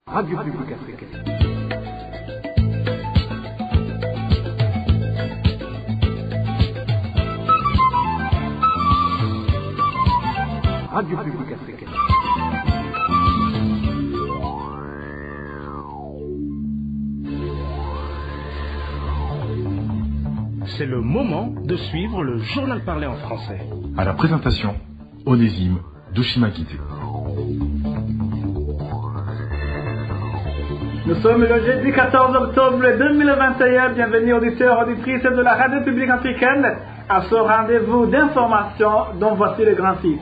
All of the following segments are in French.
Radio Publique Africaine. Radio Publique Africaine. C'est le moment de suivre le journal parlé en français. À la présentation, Onésime Douchimakité. Nous sommes le jeudi 14 octobre 2021. Bienvenue auditeurs, auditrices de la Radio Publique Africaine à ce rendez-vous d'information dont voici les grands titres.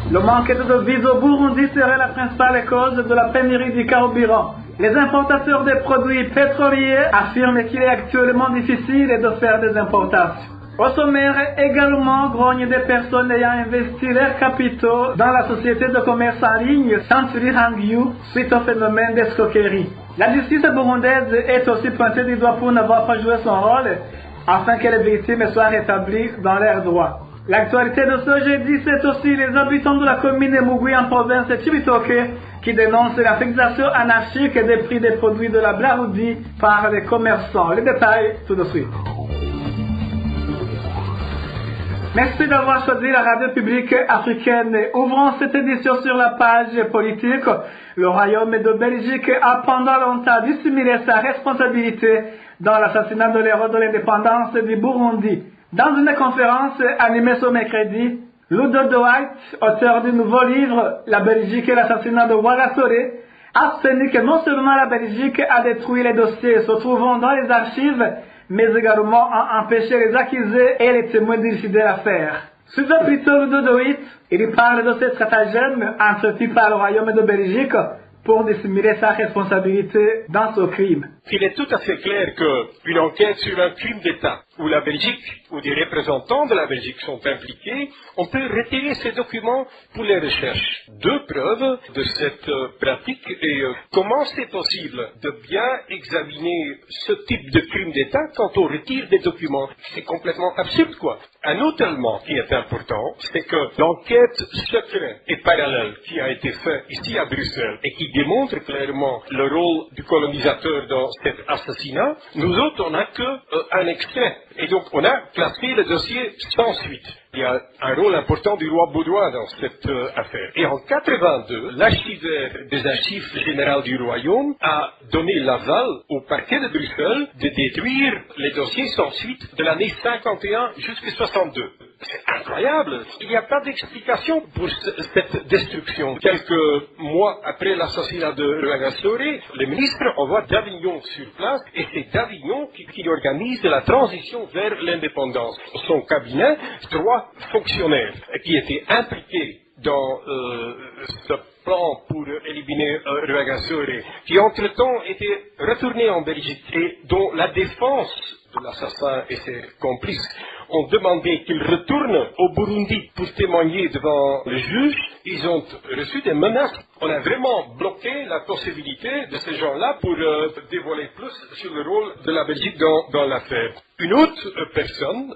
Le manque de devises au Burundi serait la principale cause de la pénurie du carburant. Les importateurs des produits pétroliers affirment qu'il est actuellement difficile de faire des importations. Au sommaire, également, grogne des personnes ayant investi leurs capitaux dans la société de commerce en ligne Century Hangyu suite au phénomène d'escroquerie. La justice burundaise est aussi pointée du doigt pour n'avoir pas joué son rôle afin que les victimes soient rétablies dans leurs droits. L'actualité de ce jeudi, c'est aussi les habitants de la commune de Mugwi en province de Chibitoke qui dénoncent la fixation anarchique des prix des produits de la Blaroudi par les commerçants. Les détails tout de suite. Merci d'avoir choisi la Radio Publique Africaine. Ouvrons cette édition sur la page politique. Le Royaume de Belgique a pendant longtemps dissimulé sa responsabilité dans l'assassinat de l'héros de l'indépendance du Burundi. Dans une conférence animée ce mercredi, Ludo de White, auteur du nouveau livre « La Belgique et l'assassinat de Rwagasore », a soutenu que non seulement la Belgique a détruit les dossiers se trouvant dans les archives, mais également a empêché les accusés et les témoins d'élucider l'affaire. Suivez plutôt Ludo de White, il parle de ce stratagème entrepris par le Royaume de Belgique pour dissimuler sa responsabilité dans ce crime. Il est tout à fait clair qu'une enquête sur un crime d'État où la Belgique ou des représentants de la Belgique sont impliqués, on peut retirer ces documents pour les recherches. Deux preuves de cette pratique et comment c'est possible de bien examiner ce type de crime d'État quand on retire des documents. C'est complètement absurde, quoi. Un autre élément qui est important, c'est que l'enquête secrète et parallèle qui a été faite ici à Bruxelles et qui démontre clairement le rôle du colonisateur dans cet assassinat, nous autres, on n'a qu'un extrait. Et donc, on a classé le dossier sans suite. Il y a un rôle important du roi Baudouin dans cette affaire. Et en 1982, l'archivaire des archives générales du Royaume a donné l'aval au parquet de Bruxelles de détruire les dossiers sans suite de l'année 51 jusqu'à 62. C'est incroyable. Il n'y a pas d'explication pour cette destruction. Quelques mois après l'assassinat de Rwagasore, le ministre envoie d'Avignon sur place et c'est d'Avignon qui organise la transition vers l'indépendance. Son cabinet, 3 fonctionnaires qui étaient impliqués dans ce plan pour éliminer Rwagasore, qui entre-temps étaient retournés en Belgique et dont la défense de l'assassin et ses complices ont demandé qu'ils retournent au Burundi pour témoigner devant le juge. Ils ont reçu des menaces. On a vraiment bloqué la possibilité de ces gens-là pour dévoiler plus sur le rôle de la Belgique dans l'affaire. Une autre personne,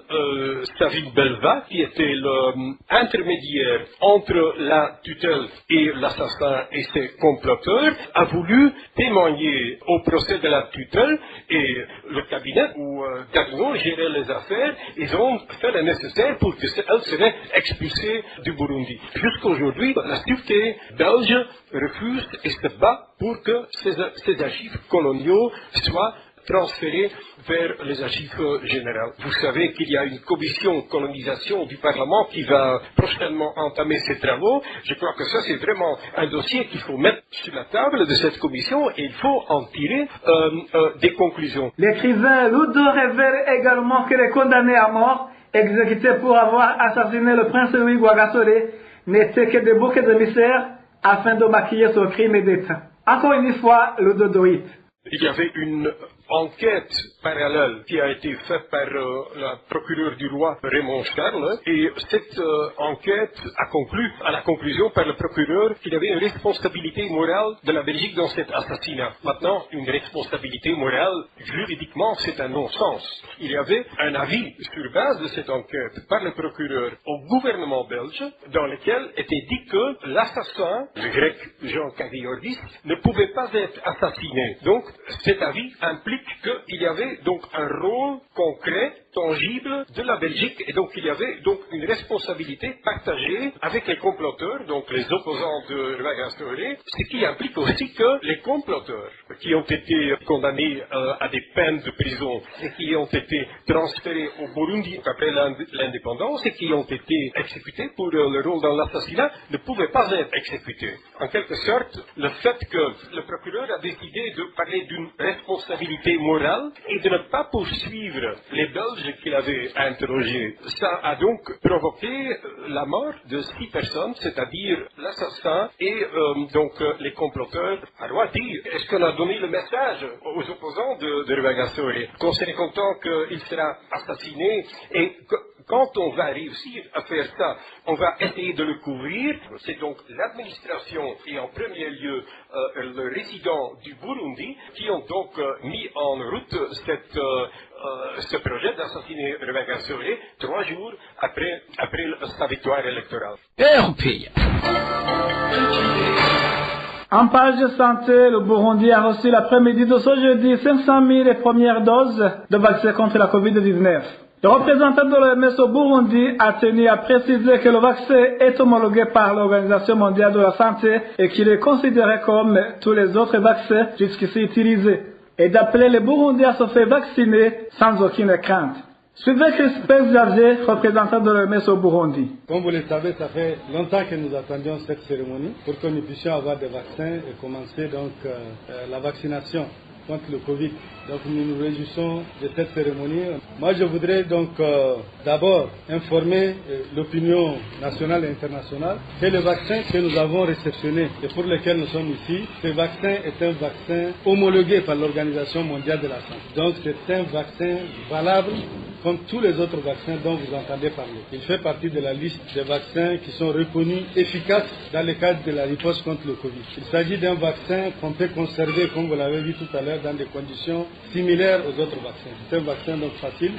Savine Belva, qui était l'intermédiaire entre la tutelle et l'assassin et ses comploteurs, a voulu témoigner au procès de la tutelle et le cabinet où d'Avignon gérait les affaires, ils ont fait le nécessaire pour qu'elle serait expulsée du Burundi. Jusqu'aujourd'hui, la sûreté belge refuse et se bat pour que ces archives coloniaux soient transférés vers les archives générales. Vous savez qu'il y a une commission colonisation du Parlement qui va prochainement entamer ses travaux. Je crois que ça, c'est vraiment un dossier qu'il faut mettre sur la table de cette commission et il faut en tirer des conclusions. L'écrivain Ludo révèle également que les condamnés à mort, exécutés pour avoir assassiné le prince Louis Rwagasore, n'étaient que des boucs émissaires afin de maquiller ce crime d'État. Encore une fois, Ludo de White. Il y avait une enquête parallèle qui a été faite par le procureur du roi Raymond Charles, et cette enquête a conclu à la conclusion par le procureur qu'il y avait une responsabilité morale de la Belgique dans cet assassinat. Maintenant, une responsabilité morale, juridiquement, c'est un non-sens. Il y avait un avis sur base de cette enquête par le procureur au gouvernement belge, dans lequel était dit que l'assassin, le grec Jean Kaviourdis, ne pouvait pas être assassiné. Donc, cet avis implique qu'il y avait donc un rôle concret, tangible de la Belgique, et donc il y avait donc une responsabilité partagée avec les comploteurs, donc les opposants de Rwagasore, ce qui implique aussi que les comploteurs qui ont été condamnés à des peines de prison et qui ont été transférés au Burundi après l'indépendance et qui ont été exécutés pour le rôle dans l'assassinat ne pouvaient pas être exécutés. En quelque sorte, le fait que le procureur a décidé de parler d'une responsabilité morale et de ne pas poursuivre les Belges qu'il avait interrogés, ça a donc provoqué la mort de 6 personnes, c'est-à-dire l'assassin et donc les comploteurs. Alors, est-ce qu'on a donné le message aux opposants de Rwagasore qu'on serait content qu'il sera assassiné et quand on va réussir à faire ça, on va essayer de le couvrir. C'est donc l'administration et en premier lieu le résident du Burundi qui ont donc mis en route ce projet d'assassiner Rwagasore 3 jours après sa victoire électorale. En page santé, le Burundi a reçu l'après-midi de ce jeudi 500 000 premières doses de vaccin contre la COVID-19. Le représentant de l'OMS au Burundi a tenu à préciser que le vaccin est homologué par l'Organisation mondiale de la santé et qu'il est considéré comme tous les autres vaccins jusqu'ici utilisés, et d'appeler les Burundais à se faire vacciner sans aucune crainte. Suivez Crispin Xavier, représentant de l'OMS au Burundi. Comme vous le savez, ça fait longtemps que nous attendions cette cérémonie pour que nous puissions avoir des vaccins et commencer donc la vaccination contre le Covid. Donc nous nous réjouissons de cette cérémonie. Moi je voudrais donc d'abord informer l'opinion nationale et internationale que le vaccin que nous avons réceptionné et pour lequel nous sommes ici, ce vaccin est un vaccin homologué par l'Organisation mondiale de la santé. Donc c'est un vaccin valable comme tous les autres vaccins dont vous entendez parler. Il fait partie de la liste des vaccins qui sont reconnus efficaces dans le cadre de la riposte contre le Covid. Il s'agit d'un vaccin qu'on peut conserver, comme vous l'avez vu tout à l'heure, dans des conditions similaires aux autres vaccins. C'est un vaccin donc facile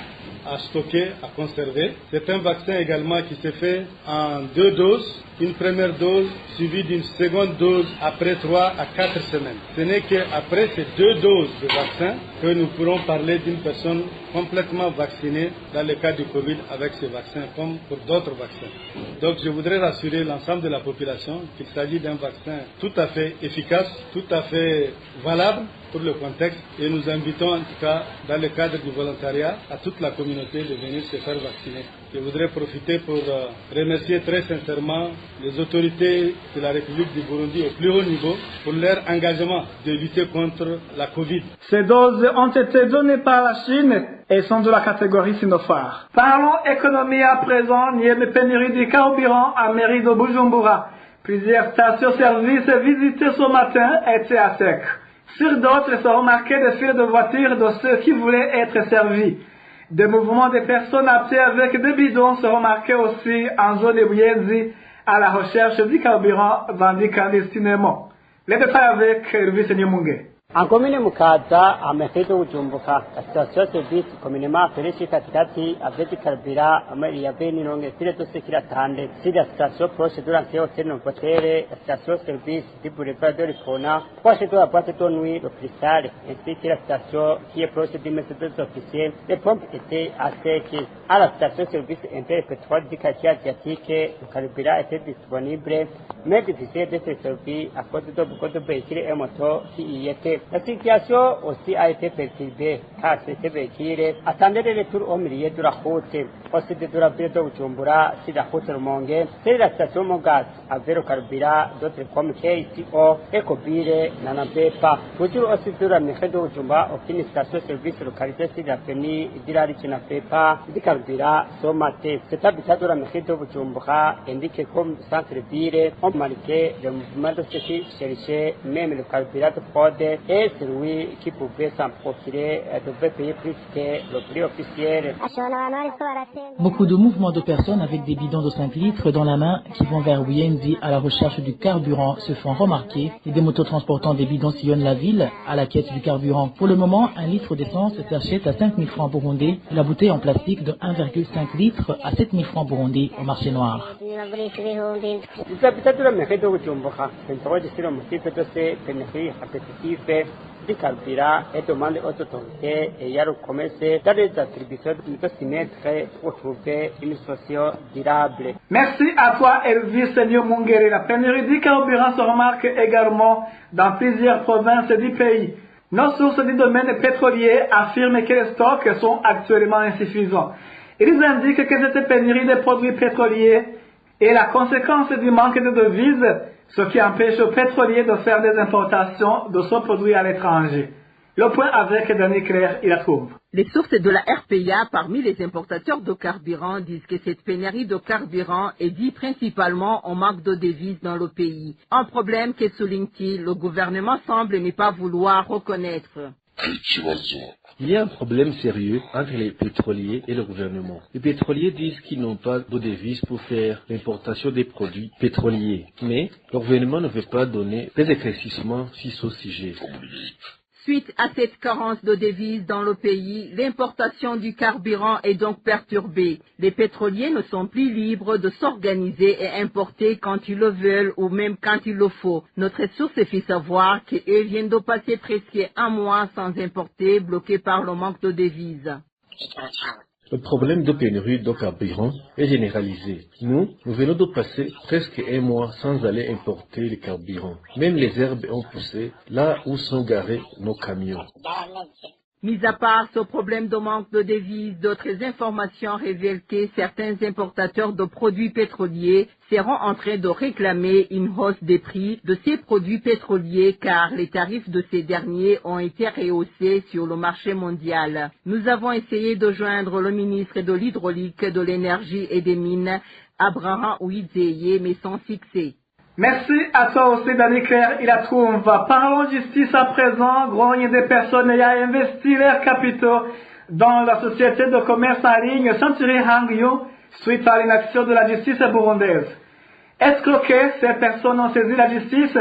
à stocker, à conserver. C'est un vaccin également qui se fait en 2 doses. Une première dose suivie d'une seconde dose après 3 à 4 semaines. Ce n'est qu'après ces 2 doses de vaccin que nous pourrons parler d'une personne complètement vaccinée dans le cas du Covid avec ce vaccin comme pour d'autres vaccins. Donc je voudrais rassurer l'ensemble de la population qu'il s'agit d'un vaccin tout à fait efficace, tout à fait valable pour le contexte et nous invitons en tout cas dans le cadre du volontariat à toute la communauté de venir se faire vacciner. Je voudrais profiter pour remercier très sincèrement les autorités de la République du Burundi au plus haut niveau pour leur engagement de lutter contre la Covid. Ces doses ont été données par la Chine et sont de la catégorie Sinopharm. Parlons économie à présent. Il y a une pénurie de carburant à mairie de Bujumbura. Plusieurs stations-service visitées ce matin étaient à sec. Sur d'autres se remarquaient des files de voitures de ceux qui voulaient être servis. Des mouvements de personnes à pied avec des bidons se remarquaient aussi en zone de Buyenzi à la recherche du carburant vendu clandestinement. Les détails avec Elvis Nyamungé. En commune Mukaza, à Mefeto Ujumbuka, la station service communément appelée katikati avec du carburant, il y avait une longue file de ceux qui l'attendaient. Si la station proche de l'entrée hôtel non potere, la station service du boulevard de l'Ipona, proche de la boîte de nuit, le cristal, ainsi que la station qui est proche du Mercedes officiel, les pompes étaient à sec. À la station service interpétrole du quartier asiatique, le carburant était disponible, mais difficile d'être servi à cause de beaucoup de véhicules et motos qui y étaient. La situation aussi a été perturbée car ces véhicules attendaient le retour au milieu de la route. Aussi de la ville de Bujumbura, si la route Rumonge, c'est la station Mogas avec le carburant, d'autres comme KCO, Ecobile, Nanabepa. Toujours aussi de la mairie de Bujumbura, aucune station-service localisée sur la famille de la Richinapepa, du carburant, Somate. Cet habitat de la mairie de Bujumbura indique comme centre-ville, on marquait le mouvement de ceux qui cherchaient même le carburant de fraude et celui qui pouvait s'en procurer devait payer plus que le prix officiel. Beaucoup de mouvements de personnes avec des bidons de 5 litres dans la main qui vont vers Buyenzi à la recherche du carburant se font remarquer et des motos transportant des bidons sillonnent la ville à la quête du carburant. Pour le moment, un litre d'essence s'achète à 5 000 francs burundais et la bouteille en plastique de 1,5 litre à 7 000 francs burundais au marché noir. Du carburant et demande aux autorités et à le commerce dans les attributions de s'y mettre pour trouver une solution durable. Merci à toi, Elvis Nyomungere. La pénurie du carburant se remarque également dans plusieurs provinces du pays. Nos sources du domaine pétrolier affirment que les stocks sont actuellement insuffisants. Ils indiquent que cette pénurie des produits pétroliers est la conséquence du manque de devises, ce qui empêche aux pétroliers de faire des importations de ce produit à l'étranger. Le point avec Danny Claire, il la trouve. Les sources de la RPA parmi les importateurs de carburant disent que cette pénurie de carburant est due principalement au manque de devises dans le pays. Un problème que, souligne-t-il, le gouvernement semble ne pas vouloir reconnaître. Il y a un problème sérieux entre les pétroliers et le gouvernement. Les pétroliers disent qu'ils n'ont pas de devises pour faire l'importation des produits pétroliers, mais le gouvernement ne veut pas donner des éclaircissements sur ce sujet. Suite à cette carence de devises dans le pays, l'importation du carburant est donc perturbée. Les pétroliers ne sont plus libres de s'organiser et importer quand ils le veulent ou même quand il le faut. Notre source fait savoir qu'eux viennent de passer presque un mois sans importer, bloqués par le manque de devises. Le problème de pénurie de carburant est généralisé. Nous venons de passer presque un mois sans aller importer le carburant. Même les herbes ont poussé là où sont garés nos camions. Mis à part ce problème de manque de devises, d'autres informations révèlent que certains importateurs de produits pétroliers seront en train de réclamer une hausse des prix de ces produits pétroliers car les tarifs de ces derniers ont été rehaussés sur le marché mondial. Nous avons essayé de joindre le ministre de l'Hydraulique, de l'Énergie et des Mines, Abraham Ouizeye, mais sans succès. Merci à toi aussi, Danny Claire, il la trouve. Parlons justice à présent. Grogne des personnes ayant investi leurs capitaux dans la société de commerce en ligne Century Hangyu suite à l'inaction de la justice burundaise. Escroquées, ces personnes ont saisi la justice,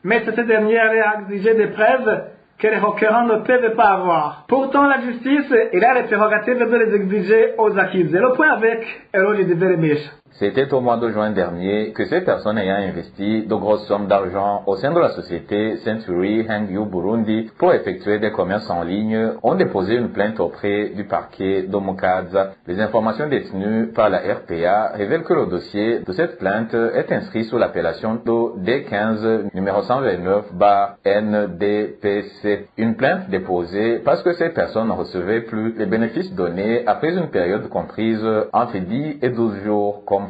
mais cette dernière a exigé des preuves que les requérants ne peuvent pas avoir. Pourtant, la justice, elle a les prérogatives de les exiger aux accusés. Le point avec Eloge de Veremiche. C'était au mois de juin dernier que ces personnes ayant investi de grosses sommes d'argent au sein de la société Century Hangyu Burundi pour effectuer des commerces en ligne ont déposé une plainte auprès du parquet de Mukaza. Les informations détenues par la RPA révèlent que le dossier de cette plainte est inscrit sous l'appellation de D15 numéro 129/NDPC. Une plainte déposée parce que ces personnes ne recevaient plus les bénéfices donnés après une période comprise entre 10 et 12 jours compromis.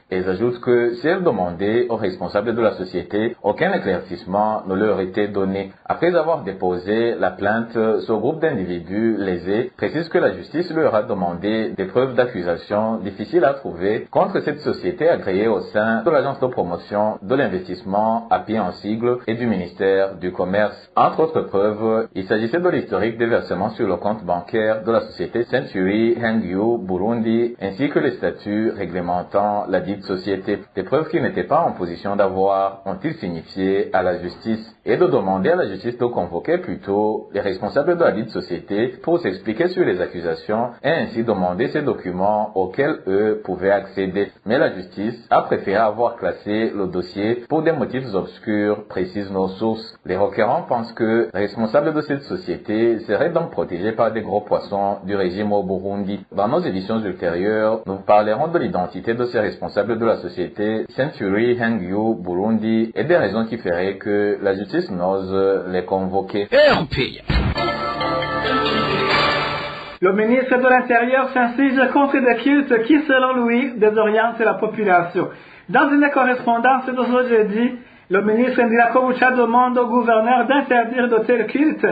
Elles ajoutent que si elles demandaient aux responsables de la société, aucun éclaircissement ne leur était donné. Après avoir déposé la plainte, ce groupe d'individus lésés précise que la justice leur a demandé des preuves d'accusation difficiles à trouver contre cette société agréée au sein de l'agence de promotion de l'investissement API en sigle et du ministère du Commerce. Entre autres preuves, il s'agissait de l'historique des versements sur le compte bancaire de la société Century Hangyu Burundi ainsi que les statuts réglementant la dite société. Des preuves qu'ils n'étaient pas en position d'avoir ont-ils signifié à la justice et de demander à la justice de convoquer plutôt les responsables de la dite société pour s'expliquer sur les accusations et ainsi demander ces documents auxquels eux pouvaient accéder. Mais la justice a préféré avoir classé le dossier pour des motifs obscurs, précisent nos sources. Les requérants pensent que les responsables de cette société seraient donc protégés par des gros poissons du régime au Burundi. Dans nos éditions ultérieures, nous parlerons de l'identité de ces responsables de la société Century Hangyu Burundi et des raisons qui feraient que la justice n'ose les convoquer. Le ministre de l'Intérieur s'insurge contre des cultes qui, selon lui, désorientent la population. Dans une correspondance de ce jeudi, le ministre Ndira Kobucha demande au gouverneur d'interdire de tels cultes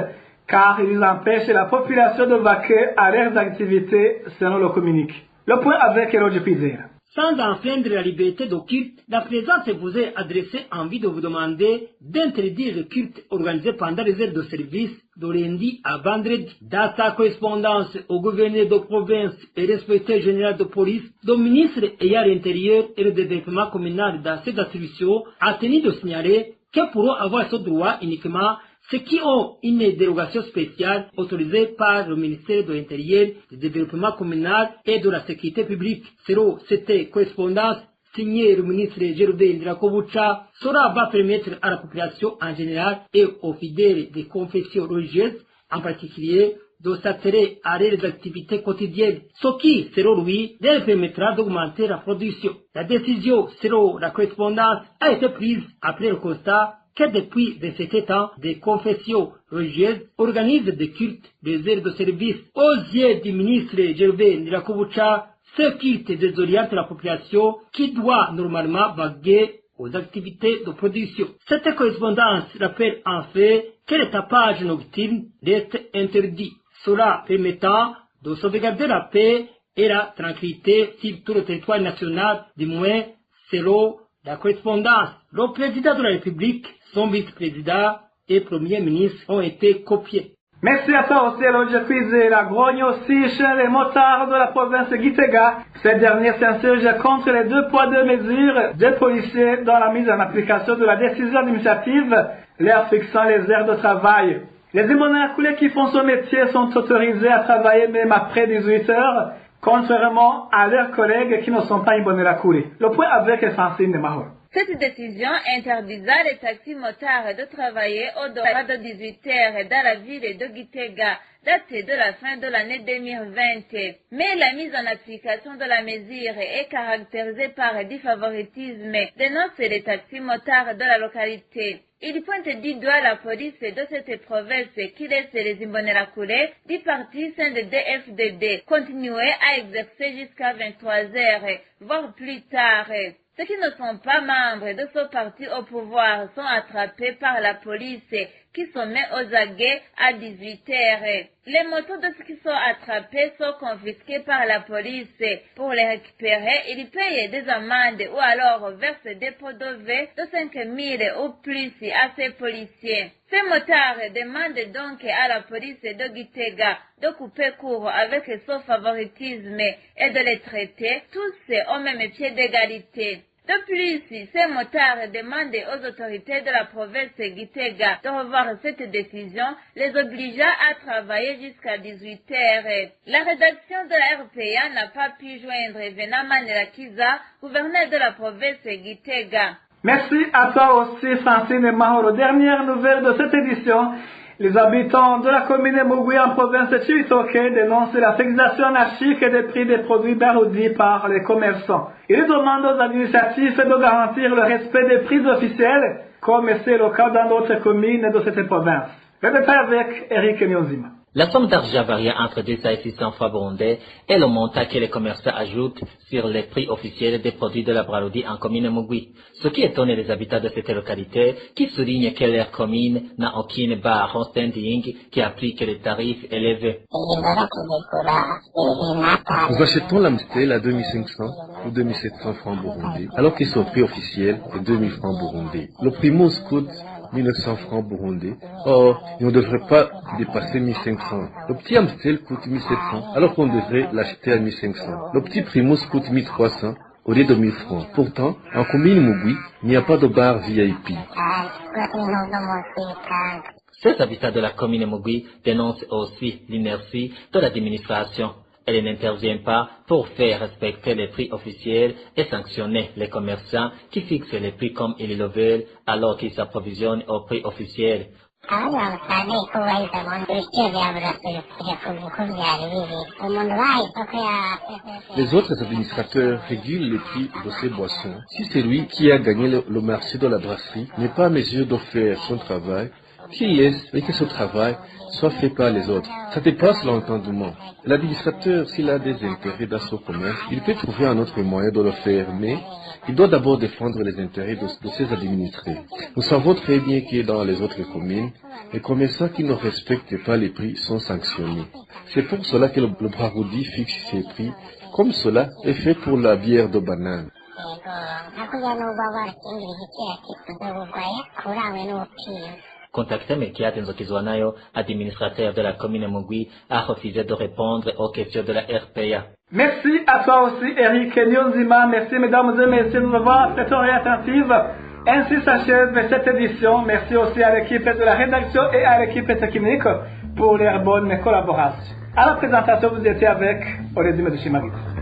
car ils empêchent la population de vaquer à leurs activités, selon le communiqué. Le point avec Eloge Pizera. Sans enfreindre la liberté de culte, la présence vous est adressée en vue de vous demander d'interdire le culte organisé pendant les heures de service de lundi à vendredi. Dans sa correspondance au gouverneur de province et respecté général de police, le ministre ayant l'intérieur et le développement communal dans ses attributions a tenu de signaler que pourront avoir ce droit uniquement ceux qui ont une dérogation spéciale autorisée par le ministère de l'Intérieur, du Développement communal et de la Sécurité publique. Selon cette correspondance signée le ministre Gervais Ndirakobucha, cela va permettre à la population en général et aux fidèles des confessions religieuses en particulier de s'attirer à leurs activités quotidiennes, ce qui, selon lui, leur permettra d'augmenter la production. La décision, selon la correspondance, a été prise après le constat que depuis 27 ans, des confessions religieuses organisent des cultes des heures de service. Aux yeux du ministre Gervais Ndirakobucha, ce culte désoriente la population qui doit normalement vaguer aux activités de production. Cette correspondance rappelle en fait que le tapage nocturne reste interdit, cela permettant de sauvegarder la paix et la tranquillité sur tout le territoire national, du moins selon la correspondance. Le président de la République, son vice-président et premier ministre ont été copiés. Merci à toi aussi, Elodie Kwizera. La grogne aussi chez les motards de la province de Gitega. Ces derniers s'insurgent contre les 2 poids 2 mesures des policiers dans la mise en application de la décision administrative, leur fixant les heures de travail. Les Imbonerakure qui font ce métier sont autorisés à travailler même après 18 heures, contrairement à leurs collègues qui ne sont pas Imbonerakure. Le point avec Francine Mahor. Cette décision interdisant les taxis-motards de travailler au-delà de 18 heures dans la ville de Gitega, datée de la fin de l'année 2020. Mais la mise en application de la mesure est caractérisée par du favoritisme, dénoncent les taxis-motards de la localité. Il pointe du doigt la police de cette province qui laisse les Imbonerakure du parti CNDD-FDD continuer à exercer jusqu'à 23 heures, voire plus tard. Ceux qui ne sont pas membres de ce parti au pouvoir sont attrapés par la police qui se met aux aguets à 18 heures. Les motos de ceux qui sont attrapés sont confisqués par la police. Pour les récupérer, ils payent des amendes ou alors versent des pots de V de 5 000 ou plus à ces policiers. Ces motards demandent donc à la police de Gitega de couper court avec ce favoritisme et de les traiter tous au même pied d'égalité. De plus, ces motards demandent aux autorités de la province Gitega de revoir cette décision, les obligeant à travailler jusqu'à 18 heures. La rédaction de la RPA n'a pas pu joindre Venaman Rakiza, gouverneur de la province Gitega. Merci à toi aussi, Francine Mahoro. Dernière nouvelle de cette édition. Les habitants de la commune de Mugui en province de Chibitoke dénoncent la fixation anarchique des prix des produits baroudis par les commerçants. Ils demandent aux administratifs de garantir le respect des prix officiels, comme c'est le cas dans d'autres communes de cette province. Le détail avec Eric Nyonzima. La somme d'argent varie entre 200 et 600 francs burundais est le montant que les commerçants ajoutent sur les prix officiels des produits de la Braroudi en commune Mugui. Ce qui étonne les habitants de cette localité, qui soulignent que leur commune n'a aucune barre en standing qui applique les tarifs élevés. Nous achetons l'Amstel à 2500 ou 2700 francs burundais, alors que son prix officiel est 2000 francs burundais. Le Primus coûte 1900 francs burundais. Or, il ne devrait pas dépasser 1500. Le petit Amstel coûte 1700, alors qu'on devrait l'acheter à 1500. Le petit Primus coûte 1300 au lieu de 1000 francs. Pourtant, en commune Mugui, il n'y a pas de bar VIP. Ces habitants de la commune Mugui dénoncent aussi l'inertie de l'administration. Elle n'intervient pas pour faire respecter les prix officiels et sanctionner les commerçants qui fixent les prix comme ils le veulent alors qu'ils s'approvisionnent au prix officiel. Les autres administrateurs régulent les prix de ces boissons. Si celui qui a gagné le marché de la brasserie n'est pas en mesure de faire son travail, qu'il laisse et que ce travail soit fait par les autres. Ça dépasse l'entendement. L'administrateur, s'il a des intérêts dans ce commerce, il peut trouver un autre moyen de le faire, mais il doit d'abord défendre les intérêts de ses administrés. Nous savons très bien que dans les autres communes, les commerçants qui ne respectent pas les prix sont sanctionnés. C'est pour cela que le Braroudi fixe ses prix comme cela est fait pour la bière de banane. Contacté Mekiat Nzokizwanayo, administrateur de la commune Mugwi, a refusé de répondre aux questions de la RPA. Merci à toi aussi, Eric Nyonzima. Merci, mesdames et messieurs, de nous avoir prêté oreille attentive. Ainsi s'achève cette édition. Merci aussi à l'équipe de la rédaction et à l'équipe technique pour leur bonne collaboration. À la présentation, vous étiez avec Oredime Dushimagito.